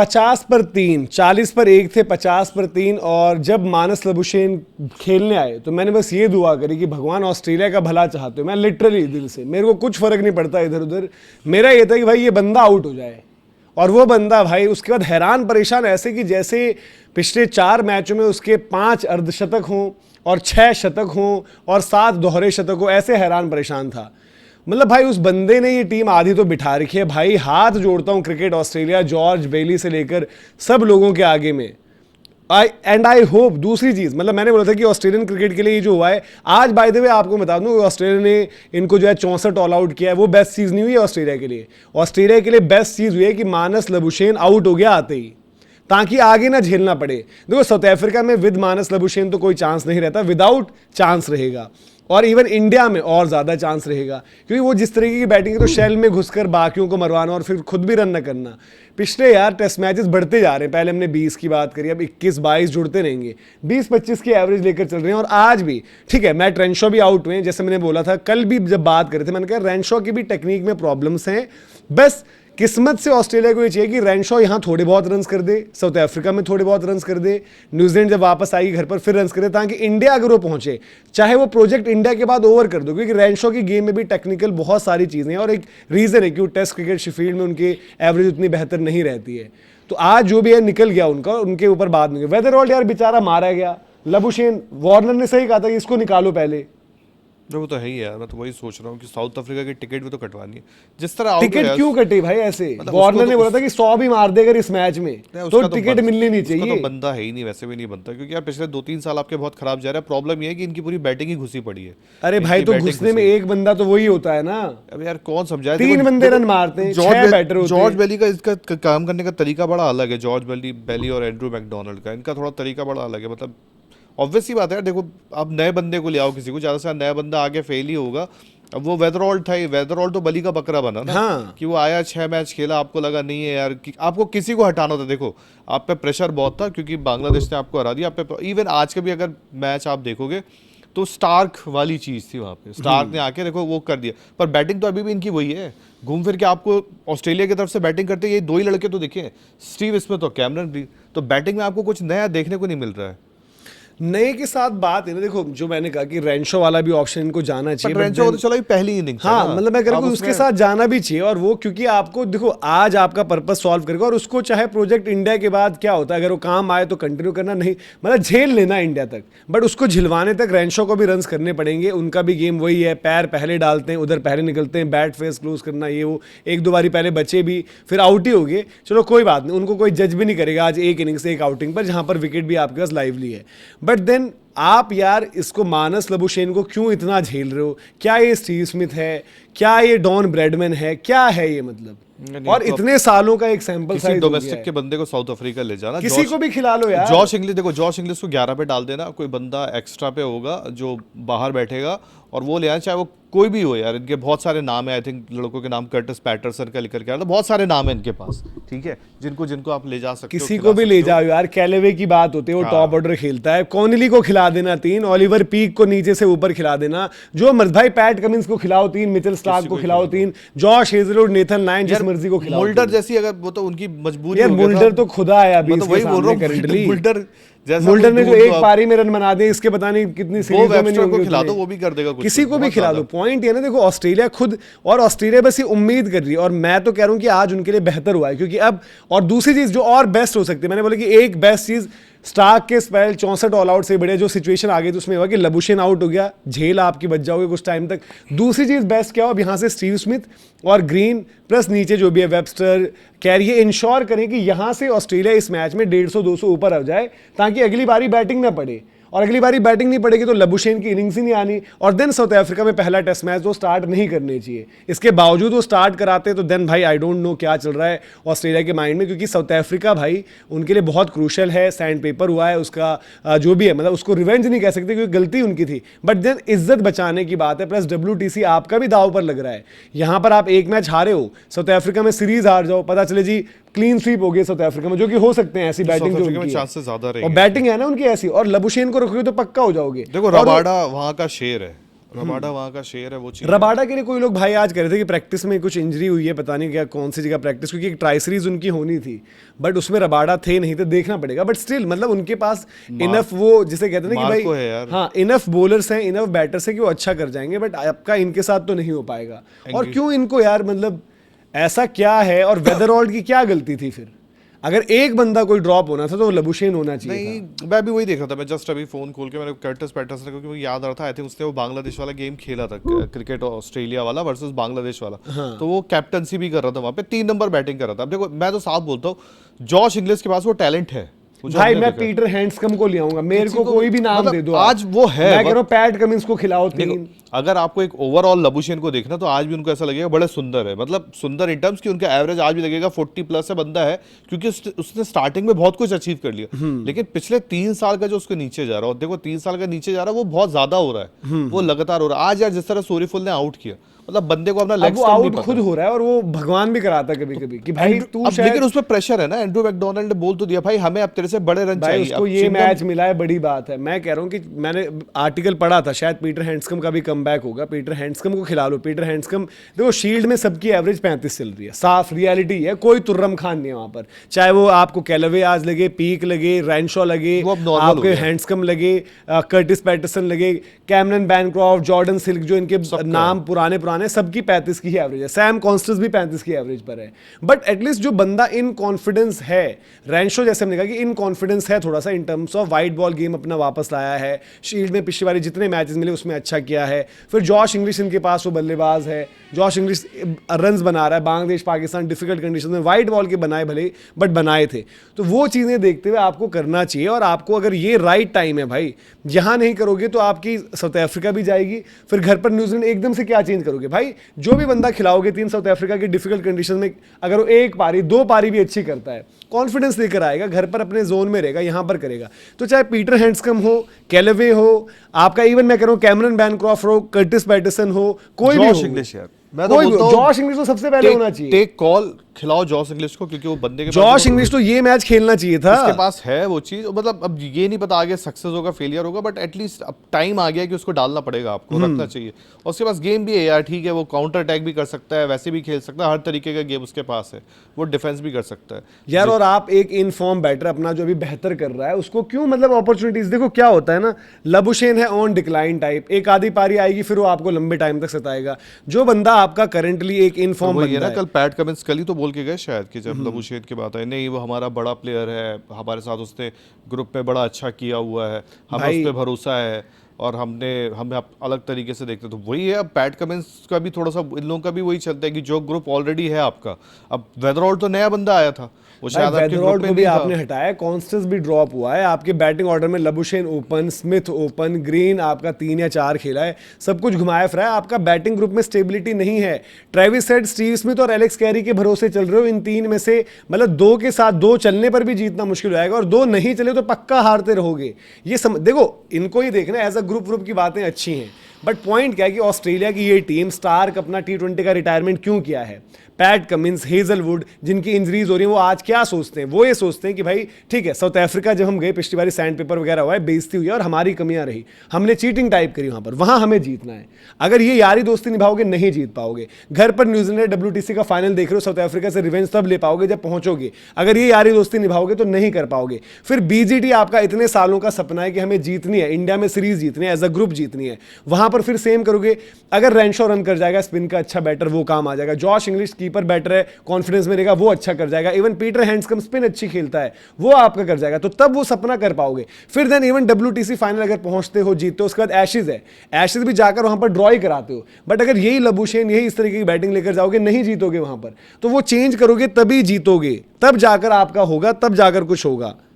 50 पर 3, 40 पर 1 थे, 50 पर 3। और जब मानस लबुशेन खेलने आए तो मैंने बस ये दुआ करी कि भगवान ऑस्ट्रेलिया का भला चाहते हो। मैं लिटरली दिल से, मेरे को कुछ फर्क नहीं पड़ता इधर उधर, मेरा ये था कि भाई ये बंदा आउट हो जाए। और वो बंदा भाई उसके बाद हैरान परेशान ऐसे कि जैसे पिछले 4 मैचों में उसके 5 अर्धशतक हों और 6 शतक हों और 7 दोहरे शतक हो, ऐसे हैरान परेशान था। मतलब भाई उस बंदे ने ये टीम आधी तो बिठा रखी है भाई। हाथ जोड़ता हूं क्रिकेट ऑस्ट्रेलिया, जॉर्ज बेली से लेकर सब लोगों के आगे में। आई होप, दूसरी चीज मतलब मैंने बोला था कि ऑस्ट्रेलियन क्रिकेट के लिए ये जो हुआ है आज, बाय द वे आपको बता दूं, ऑस्ट्रेलिया ने इनको जो है 64 ऑल आउट किया है, वो बेस्ट चीज नहीं हुई है ऑस्ट्रेलिया के लिए। ऑस्ट्रेलिया के लिए बेस्ट चीज हुई है कि मानस लबुशेन आउट हो गया आते ही, ताकि आगे ना झेलना पड़े। देखो साउथ अफ्रीका में विद मानस लबुशेन तो कोई चांस नहीं रहता, विदाउट चांस रहेगा। और इवन इंडिया में और ज्यादा चांस रहेगा, क्योंकि वो जिस तरीके की बैटिंग है तो शेल में घुसकर बाकियों को मरवाना और फिर खुद भी रन न करना। पिछले यार टेस्ट मैचेस बढ़ते जा रहे हैं, पहले हमने 20 की बात करी, अब 21-22 जुड़ते रहेंगे, 20-25 की एवरेज लेकर चल रहे हैं। और आज भी ठीक है, मैट रेनशॉ भी आउट हुए हैं, जैसे मैंने बोला था कल भी जब बात कर रहे थे, मैंने कहा रेनशॉ की भी टेक्निक में प्रॉब्लम्स हैं। बस किस्मत से ऑस्ट्रेलिया को ये चाहिए कि रेनशॉ यहां थोड़े बहुत रन्स कर दे, साउथ अफ्रीका में थोड़े बहुत रन्स कर दे, न्यूजीलैंड जब वापस आएगी घर पर फिर रन्स करे, ताकि इंडिया अगर वो पहुंचे, चाहे वो प्रोजेक्ट इंडिया के बाद ओवर कर दो, क्योंकि रेनशॉ की गेम में भी टेक्निकल बहुत सारी चीजें हैं। और एक रीजन है कि वो टेस्ट क्रिकेट शेफील्ड में उनकी एवरेज उतनी बेहतर नहीं रहती है। तो आज जो भी है निकल गया उनका, उनके ऊपर बाद में वेदरहोल्ड यार बेचारा मारा गया। लबुशेन, वार्नर ने सही कहा था कि इसको निकालो पहले। वो तो है ही यार, मैं तो वही सोच रहा हूँ कि साउथ अफ्रीका की टिकट भी तो कटवानी है। जिस तरह टिकट क्यों कटे भाई ऐसे? वार्नर ने बोला था कि 100 भी मार देगा इस मैच में तो टिकट मिलनी नहीं चाहिए। तो बंदा है ही नहीं, वैसे भी नहीं बनता, क्योंकि यार पिछले 2-3 साल आपके बहुत खराब जा रहा है। प्रॉब्लम ये है कि इनकी पूरी बैटिंग ही घुसी पड़ी है। अरे भाई तो घुसने में एक बंदा तो वही होता है ना। अब यार कौन समझाए, 3 बंदे रन मारते हैं, 6 बैटर होते हैं। जॉर्ज बेली का इसका काम करने का तरीका बड़ा अलग है। जॉर्ज बेली और एंड्रू मैकडोनाल्ड का, इनका थोड़ा तरीका बड़ा अलग है। मतलब ऑब्वियस सी बात है यार, देखो आप नए बंदे को ले आओ, किसी को, ज्यादा से नया बंदा आगे फेल ही होगा। अब वो वेदरहोल्ड था, वेदरहोल्ड तो बली का बकरा बना ना। हाँ। कि वो आया 6 मैच खेला, आपको लगा नहीं है यार कि आपको किसी को हटाना था। देखो आप पे प्रेशर बहुत था, क्योंकि बांग्लादेश ने आपको हरा दिया। आप पे इवन आज का भी अगर मैच आप देखोगे तो स्टार्क वाली चीज थी वहां पे। स्टार्क ने आके देखो वो कर दिया, पर बैटिंग तो अभी भी इनकी वही है। घूम फिर के आपको ऑस्ट्रेलिया की तरफ से बैटिंग करते ये 2 ही लड़के तो दिखे, स्टीव स्मिथ और कैमरन ग्रीन। तो बैटिंग में आपको कुछ नया देखने को नहीं मिल रहा है। नए के साथ बात है ना, देखो जो मैंने कहा कि रेनशो वाला भी ऑप्शन इनको जाना चाहिए। रेनशो तो चला ही पहली इनिंग्स। हाँ मतलब मैं कह रहा हूँ उसके साथ जाना भी चाहिए। और वो क्योंकि आपको देखो आज आपका पर्पस सॉल्व करेगा, और उसको चाहे प्रोजेक्ट इंडिया के बाद क्या होता है, अगर वो काम आए तो कंटिन्यू करना, नहीं मतलब झेल लेना इंडिया तक, बट उसको झिलवाने तक रेनशो को भी रन्स करने पड़ेंगे। उनका भी गेम वही है, पैर पहले डालते हैं, उधर पहले निकलते हैं, बैट फेस क्लोज करना, ये वो 1-2 बारी पहले बचे भी, फिर आउट ही हो गए। चलो कोई बात नहीं, उनको कोई जज भी नहीं करेगा आज एक इनिंग से एक आउटिंग पर, जहां पर विकेट भी आपके पास लाइवली है। बट देन आप यार इसको मानस लबुशेन को क्यों इतना झेल रहे हो? क्या ये स्टीव स्मिथ है, क्या ये डॉन ब्रैडमैन है, क्या है ये मतलब? और तो इतने सालों का एक सैंपल साइज डोमेस्टिक के बंदे को साउथ अफ्रीका ले जाना, किसी को भी खिला लो यार। जॉश इंग्लिश, देखो जॉश इंग्लिश को 11 पे डाल देना, कोई बंदा एक्स्ट्रा पे होगा जो बाहर बैठेगा और वो ले आना, चाहे वो कोई भी हो यार। इनके बहुत सारे नाम है, आई थिंक लड़कों के नाम कर्टिस पैटरसन का लेकर के आ रहा, बहुत सारे नाम है इनके पास, ठीक है, जिनको आप ले जा सकते हो। किसी को भी ले जाओ यार। कैलेवे की बात होती है, वो टॉप ऑर्डर खेलता है, कॉनली को खिला देना 3, ओलिवर पीक को नीचे से ऊपर खिला देना, जो मर्जी भाई, पैट कमिंस को खिलाओ 3, मिचेल स्टार्क को खिलाओ 3, जॉश हेजलवुड, नेथन लायन, जिस मर्जी को खिलाओ। मुल्डर जैसी अगर वो तो उनकी मजबूरी यार, मुल्डर तो खुदा है अभी, वही बोल रहा हूं करंटली। मुल्डर ने जो एक पारी में रन बना दिए, इसके पता नहीं कितनी सीरीजों में नहीं होंगे, खिला दो वो भी कर देगा, किसी को भी खिला दो। पॉइंट ये ना, देखो ऑस्ट्रेलिया खुद, और ऑस्ट्रेलिया बस ये उम्मीद कर रही है, और मैं तो कह रहा हूं कि आज उनके लिए बेहतर हुआ है, क्योंकि अब, और दूसरी चीज जो और बेस्ट हो सकती है, मैंने बोला कि एक बेस्ट चीज स्टार्क के स्पेल 64 ऑल आउट से बढ़िया जो सिचुएशन आ गई, तो उसमें हुआ कि लबुशेन आउट हो गया, झेल आपकी बच जाओगे कुछ टाइम तक। दूसरी चीज बेस्ट क्या हो, अब यहां से स्टीव स्मिथ और ग्रीन प्लस नीचे जो भी है वेबस्टर, कैरी, ये इंश्योर करें कि यहां से ऑस्ट्रेलिया इस मैच में 150-200 ऊपर आ जाए, ताकि अगली बारी बैटिंग ना पड़े। और अगली बारी बैटिंग नहीं पड़ेगी तो लबुशेन की इनिंग्स ही नहीं आनी, और देन साउथ अफ्रीका में पहला टेस्ट मैच वो स्टार्ट नहीं करने चाहिए। इसके बावजूद वो स्टार्ट कराते तो देन भाई आई डोंट नो क्या चल रहा है ऑस्ट्रेलिया के माइंड में, क्योंकि साउथ अफ्रीका भाई उनके लिए बहुत क्रूशल है। सैंड पेपर हुआ है उसका, जो भी है, मतलब उसको रिवेंज नहीं कह सकते क्योंकि गलती उनकी थी, बट देन इज्जत बचाने की बात है। प्लस WTC आपका भी दाव पर लग रहा है। यहां पर आप एक मैच हारे हो, साउथ अफ्रीका में सीरीज हार जाओ, पता चले जी क्लीन स्वीप हो गई साउथ अफ्रीका में, जो कि हो सकते हैं, ऐसी बैटिंग जो उनकी चांसेस ज्यादा रहेंगे, और बैटिंग है ना उनकी ऐसी, और लबुशेन को रखोगे तो पक्का हो जाओगे। देखो रबाडा वहां का शेर है, रबाडा वहाँ का शेर है, वो चीज रबाडा के लिए कोई लोग भाई आज कह रहे थे कि प्रैक्टिस में कुछ इंजरी हुई है, पता नहीं क्या कौन सी जगह प्रैक्टिस, क्योंकि एक ट्राई सीरीज उनकी होनी थी बट उसमें रबाडा थे नहीं, तो देखना पड़ेगा। बट स्टिल मतलब उनके पास इनफ, वो जिसे कहते हैं ना कि मार्को है भाई यार। हाँ इनफ बॉलर्स हैं, इनफ बैटर्स हैं कि वो अच्छा कर जाएंगे, बट आपका इनके साथ तो नहीं हो पाएगा। और क्यों इनको यार, मतलब ऐसा क्या है, और वेदरऑल्ड की क्या गलती थी फिर? अगर एक बंदा कोई ड्रॉप होना था तो वो लबुशेन होना चाहिए था। नहीं, मैं भी वही देख रहा था। मैं जस्ट अभी फोन खोल के मैंने कर्टिस पैटर्सन क्योंकि मुझे याद आ रहा था, आई थिंक उसने वो बांग्लादेश वाला गेम खेला था, क्रिकेट ऑस्ट्रेलिया वाला वर्सेस बांग्लादेश वाला। तो वो कैप्टनसी भी कर रहा था वहाँ पे, 3 नंबर बैटिंग कर रहा था। अब देखो मैं तो साफ बोलता हूँ, जॉश इंग्लिश के पास वो टैलेंट है। भाई मैं पीटर हैंड्सकम को ले आऊंगा, मेरे को कोई भी नाम मतलब दे दो आज वो है, मैं कह रहा हूं पैट कमिंस को खिलाओ 3। अगर आपको एक ओवरऑल लबुशेन को देखना तो आज भी उनको ऐसा लगेगा बड़े सुंदर है, मतलब सुंदर इन टर्म्स कि उनका एवरेज आज भी लगेगा 40 प्लस है बंदा है, क्योंकि उसने स्टार्टिंग में बहुत कुछ अचीव कर लिया। लेकिन पिछले 3 साल का जो उसके नीचे जा रहा है, देखो 3 साल का नीचे जा रहा है, वो बहुत ज्यादा हो रहा है, वो लगातार हो रहा है। आज यार जिस तरह सूर्यफुल ने आउट किया, मतलब बंदे को अपना लेग वो आउट खुद हो रहा है, और वो भगवान भी कराता है कभी कभी कि भाई तू अब लेकिन उसमें प्रेशर है ना। एंड्रू मैकडोनाल्ड ने बोल तो दिया भाई हमें अब तेरे से बड़े रन चाहिए, उसको ये मैच मिला है, बड़ी बात है। मैं कह रहा हूँ कि मैंने आर्टिकल पढ़ा था, शायद पीटर हैंड्सकम का भी कमबैक होगा, पीटर हैंड्सकम को खिला लो। पीटर हैंड्सकम देखो शील्ड में सबकी एवरेज 35 चल रही है, साफ रियलिटी है, कोई तुर्रम खान नहीं है वहां पर। चाहे वो आपको कैलवे आज लगे, पीक लगे, रैनशॉ लगे, आपके हैंड्सकम लगे, कर्टिस पैटरसन लगे, कैमरन बैनक्रॉफ्ट, जॉर्डन सिल्क, जो इनके नाम पुराने सबकी 35 की ही एवरेज है। सैम कॉन्स्टेंस भी 35 की एवरेज पर है। बट एटलीस्ट जो बंदा इन कॉन्फिडेंस है, रैनशो जैसे हमने कहा कि इन कॉन्फिडेंस है थोड़ा सा in terms of white ball game अपना वापस लाया है, शील्ड में पिछली बारी जितने मैचेस मिले उसमें अच्छा किया है। फिर जॉश इंग्लिश इनके पास वो बल्लेबाज है, जॉश इंग्लिश रन्स बना रहा है। बांग्लादेश पाकिस्तान डिफिकल्ट कंडीशन में वाइट बॉल के बनाए भले, बट बनाए थे। तो वो चीज़ें देखते हुए आपको करना चाहिए, और आपको अगर ये राइट टाइम है भाई, यहाँ नहीं करोगे तो आपकी साउथ अफ्रीका भी जाएगी, फिर घर पर न्यूजीलैंड एकदम से क्या चेंज करोगे भाई? जो भी बंदा खिलाओगे 3 साउथ अफ्रीका की डिफिकल्ट कंडीशन में, अगर वो 1 पारी 2 पारी भी अच्छी करता है, कॉन्फिडेंस लेकर आएगा, घर पर अपने जोन में रहेगा, यहां पर करेगा। तो चाहे पीटर हैंड्सकम हो, कैलवे हो, आपका इवन मैं कह रहा हूं कैमरन बैनक्रॉफ्ट हो, कर्टिस पैटरसन हो, कोई भी हो, इंग्लिश यार, मैं तो बोलता हूं जॉश इंग्लिश तो सबसे पहले होना चाहिए। टेक कॉल खिलाओ जॉश इंग्लिश को, क्योंकि वो बंदे के जॉश इंग्लिश तो ये मैच खेलना चाहिए था, उसके पास है वो चीज। मतलब अब ये नहीं पता आगे सक्सेस होगा फेलियर होगा, बट एटलीस्ट अब टाइम आ गया कि उसको डालना पड़ेगा, आपको रखना चाहिए। और उसके पास गेम भी है यार, ठीक है, वो काउंटर अटैक भी कर सकता है, वैसे भी खेल सकता है, हर तरीके का गेम उसके पास है, वो डिफेंस भी कर सकता है यार। और आप एक इनफॉर्म बैटर अपना जो भी बेहतर कर रहा है उसको क्यों, मतलब अपॉर्चुनिटीज देखो क्या होता है ना, लबुशेन है ऑन डिक्लाइन टाइप, एक आधी पारी आएगी फिर वो आपको लंबे टाइम तक सताएगा। जो बंदा आपका करंटली एक इनफॉर्म बंदा है ना, कल पैट कमिंस कल ही तो बोल के गए शायद कि जब लबुशेन की बात आई, नहीं वो हमारा बड़ा प्लेयर है, हमारे साथ उसने ग्रुप में बड़ा अच्छा किया हुआ है, हमें उस पर भरोसा है और हमें अलग तरीके से देखते। तो वही है, अब पैट कमिंस का भी थोड़ा सा इन लोगों का भी वही चलता है कि जो ग्रुप ऑलरेडी है आपका, अब वेदरऑल्ड तो नया बंदा आया था, वो शायद आपके ग्रुप में भी आपने हटाया, कॉन्स्टेंस भी ड्रॉप हुआ है आपके बैटिंग ऑर्डर में। Labuschagne open, Smith open, green आपका 3 या 4 खेला है, सब कुछ घुमाया फिरा है, आपका बैटिंग ग्रुप में स्टेबिलिटी नहीं है। ट्रेविस हेड, स्टीव स्मिथ और एलेक्स कैरी के भरोसे चल रहे हो। इन 3 में से मतलब 2 के साथ 2 चलने पर भी जीतना मुश्किल हो जाएगा, और 2 नहीं चले तो पक्का हारते रहोगे। ये देखो इनको ही देखना, एज अ ग्रुप की बातें अच्छी हैं, बट पॉइंट क्या है कि ऑस्ट्रेलिया की ये टीम, स्टार्क अपना T20 का रिटायरमेंट क्यों किया है? पैट कमिंस, हेजलवुड, जिनकी इंजरीज हो रही हैं, वो आज क्या सोचते हैं? वो ये सोचते हैं कि भाई ठीक है, साउथ अफ्रीका जब हम गए पिछली बारी सैंड पेपर वगैरह हुआ है, बेइज्जती हुई है और हमारी कमियां रही, हमने चीटिंग टाइप करी वहां पर, वहां हमें जीतना है। अगर ये यारी दोस्ती निभाओगे नहीं जीत पाओगे। घर पर न्यूजीलैंड WTC का फाइनल देख रहे हो, साउथ अफ्रीका से रिवेंज तब ले पाओगे जब पहुंचोगे। अगर ये यारी दोस्ती निभाओगे तो नहीं कर पाओगे। फिर BGT आपका इतने सालों का सपना है कि हमें जीतनी है, इंडिया में सीरीज जीतनी है, एज अ ग्रुप जीतनी है, वहां पर फिर सेम करोगे। अगर रैनशॉ रन कर जाएगा, स्पिन का अच्छा बैटर, वो काम आ जाएगा। जॉश इंग्लिश कीपर बैटर है, कॉन्फिडेंस में रहेगा, वो अच्छा कर जाएगा। इवन पीटर हैंड्सकम स्पिन अच्छी खेलता है, वो आपका कर जाएगा, तो तब वो सपना कर पाओगे। फिर देन इवन WTC फाइनल अगर पहुंचते हो, जीतते हो, उसके बाद एशेज है, एशेज भी जाकर वहां पर ड्रॉ ही कराते हो। बट अगर यही लबुशेन, यही इस तरीके की बैटिंग लेकर जाओगे, नहीं जीतोगे वहां पर, तो वो चेंज करोगे तभी जीतोगे, तब जाकर आपका होगा, तब जाकर कुछ होगा।